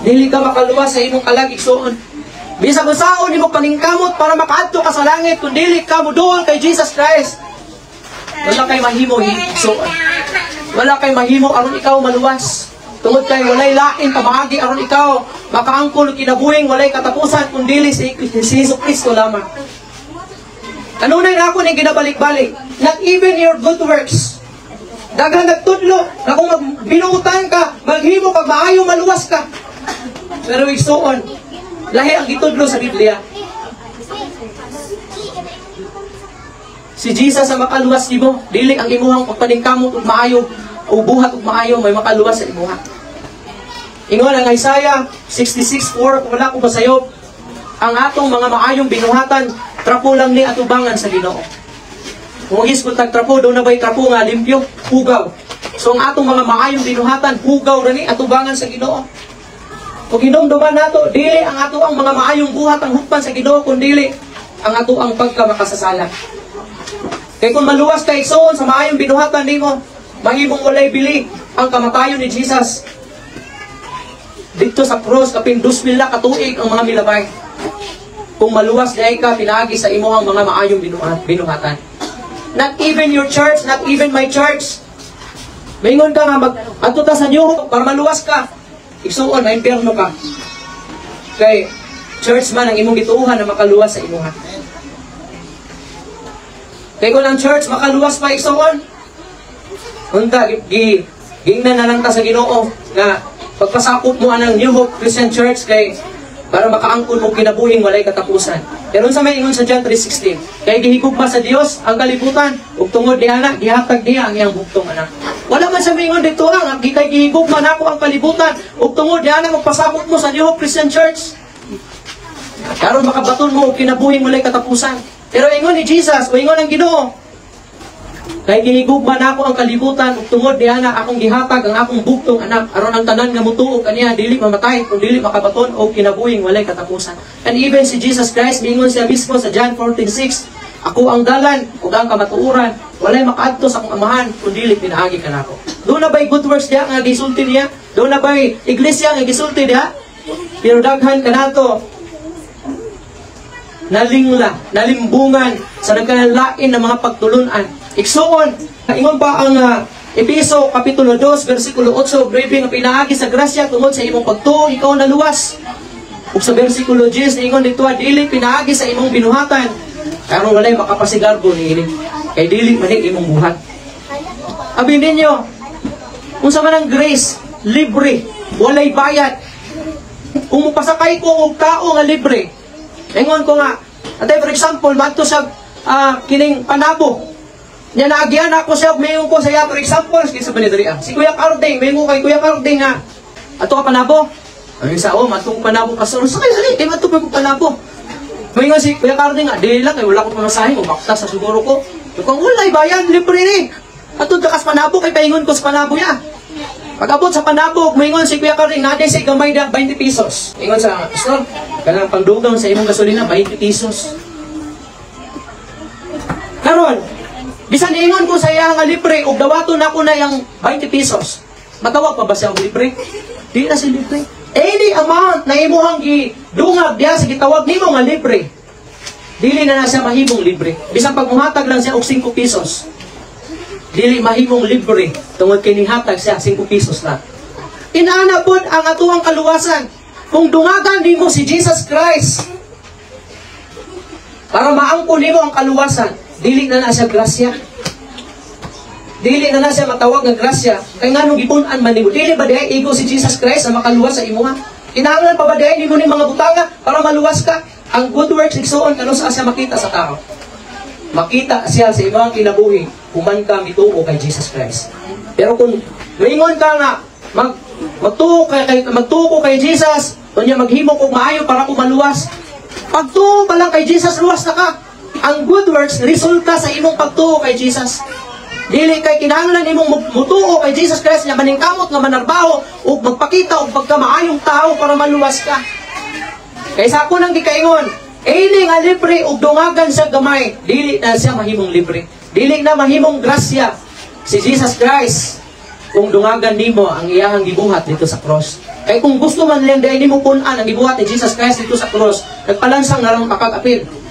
Dili ka makaluwas sa imong kalagigsoon. Bisag unsaon nimo paningkamot para makaadto ka sa langit kun dili ka moduol kay Jesus Christ. Wala kay mahimo igsoon. Wala kay mahimo aron ikaw maluwas. Tungod kay walay lain pamaagi aron ikaw makaangkol kinabuhing walay katapusan kun dili si Hesus Kristo lamang. Kanunay na ako ni ginabalik-balik. Not even your good works. Daghan nagtudlo na kung binuutan ka, maghimo kag maayo maluwas ka. Pero igsoon, lahi ang gitudlo sa Biblia. Si Jesus ang makaluwas nimo, dili ang imuhang pagpaningkamot ug maayo o buhat ug maayo may makaluwas sa imuha. Ingon ang Isaiah 66:4, wala ko basayop, ang atong mga maayong binuhatan, trapo lang ni atubangan sa Ginoo. Kung iskot tagtrapo, doon na ba'y trapo nga limpyo, hugaw. So ang atong mga maayong binuhatan, hugaw na ni atubangan sa Ginoo. Kung hinumduman nato, dili ang ato ang mga maayong buhat ang hukman sa Ginoo, kundi dili ang ato ang pagkamakasasala. Kaya kung maluwas ka igsoon sa maayong binuhatan nimo, mahimong walay bili ang kamatayon ni Jesus. Dito sa cross, kaping 2,000 na katuig ang mga milabay. Kung maluwas na ka, pinagi sa imo ang mga maayong binuhatan. Not even your church, not even my church. Maingon ka nga, adto ta sa New para maluwas ka. Igsuon, ma-impierno ka. Kay church man ang imong gituuhan na makaluwas sa imuha. Kay kung ang church makaluwas pa igsuon, unta, gingnan na lang ta sa Ginoo na pagpasakop mo anang New Hope Christian Church kay para makaangkon mo kinabuhing walay katapusan. Pero sa may ingon sa John 3:16, kay gihigugma sa Dios ang kalibutan ug tungod ni anak gihatag niya ang iyang bugtong anak. Wala man sa mingon dito ang kay gihigugma nako ang kalibutan ug tungod ni anak magpasabot mo sa New Hope Christian Church. Karon makabaton mo og kinabuhing walay katapusan. Pero ingon ni Jesus, o ingon ang Ginoo, kay gihigugma nako ang kalibutan ug tungod ni anak akong gihatag ang akong bugtong anak aron ang tanan nga motuo kaniya dili mamatay kun dili makabaton og kinabuhing walay katapusan. And even si Jesus Christ mingon siya mismo sa John 14:6, ako ang dalan ug ang kamatuoran, walay makaadto sa akong amahan kun dili pinaagi kanako. Doon na ba'y good works diha nga gisulti niya? Doon na ba'y iglesia nga gisulti diha? Pero daghan kanato nalingla, nalimbungan sa nagkanalain na mga pagtulunan. Iksuon, ingon pa ang Episo Kapitulo 2, versikulo 8, breve nga pinaagi sa grasya tungod sa imong pagtuo, ikaw naluwas. Ug sa versikulo 10, ingon dito, dili pinaagi sa imong binuhatan, karon walay makapasigarbo niini. Kay dili man imong buhat. Abi ninyo, unsa man ang grace, libre, walay bayad. Kung mupasakay ko og tao nga libre, ingon ko nga, atay for example, madto sa kining Panabo. Nya naagyan ako siya, mayon ko sa iya, for example, sa Banidria. Si Kuya Carding, mayon ko kay Kuya Carding nga, ato ka Panabo. Ay sa matong Panabo ka sa sakay, kay matong Panabo. Mayon si Kuya Carding nga, di lang, kay wala ko pamasahe, bakta sa siguro ko. Kung walay bayan, libre ni. Ato ka sa Panabo, kay paingon ko sa Panabo ya. Pag-abot sa Panabo, mayon si Kuya Carding, naday si gamay na 20 pesos. Ingon sa store, kanang pangdugang sa imong gasolina, 20 pesos. Karon, bisan ingon ko sa iya nga libre, ug dawaton ako na yung 20 pesos. Matawag pa ba siya og libre? Di na si libre. Any amount na imuhang gidungag diya sa gitawag nimo nga libre, dili na siya mahimong libre. Bisan pagmuhatag lang siya og 5 pesos, dili mahimong libre tungod kay nihatag siya 5 pesos na. Inaana pod ang atuang kaluwasan. Kung dungagan nimo si Jesus Christ para maangkon nimo ang kaluwasan, dili na siya grasya. Dili na siya matawag nga grasya. Kay nga nung gipun-an man nimo, dili ba diay igo si Jesus Christ na makaluwas sa imuha? Kinahanglan pa ba diay nimo ni mga butanga para maluwas ka? Ang good works igsuon kano sa siya makita sa tao. Makita siya sa imong kinabuhi human ka mituo kay Jesus Christ. Pero kung moingon ka nga magtuo kay Jesus, unya maghimo og maayo para ko maluwas. Pagtuo pa lang kay Jesus, luwas na ka. Ang good works resulta sa imong pagtuo kay Jesus. Dili kay kinahanglan imong mutuo kay Jesus Christ nga maningkamot nga manarbaho ug magpakita og pagkamaayong tao para maluwas ka. Kaysa ako nang gikaingon, ini nga libre ug dungagan sa gamay, dili na siya mahimong libre. Dili na mahimong grasya si Jesus Christ kung dungagan nimo ang iyahang gibuhat dito sa cross. Kay kung gusto man lang dahil nimo punan ang gibuhat ni Jesus Christ dito sa cross, nagpalansang na lang makakapil.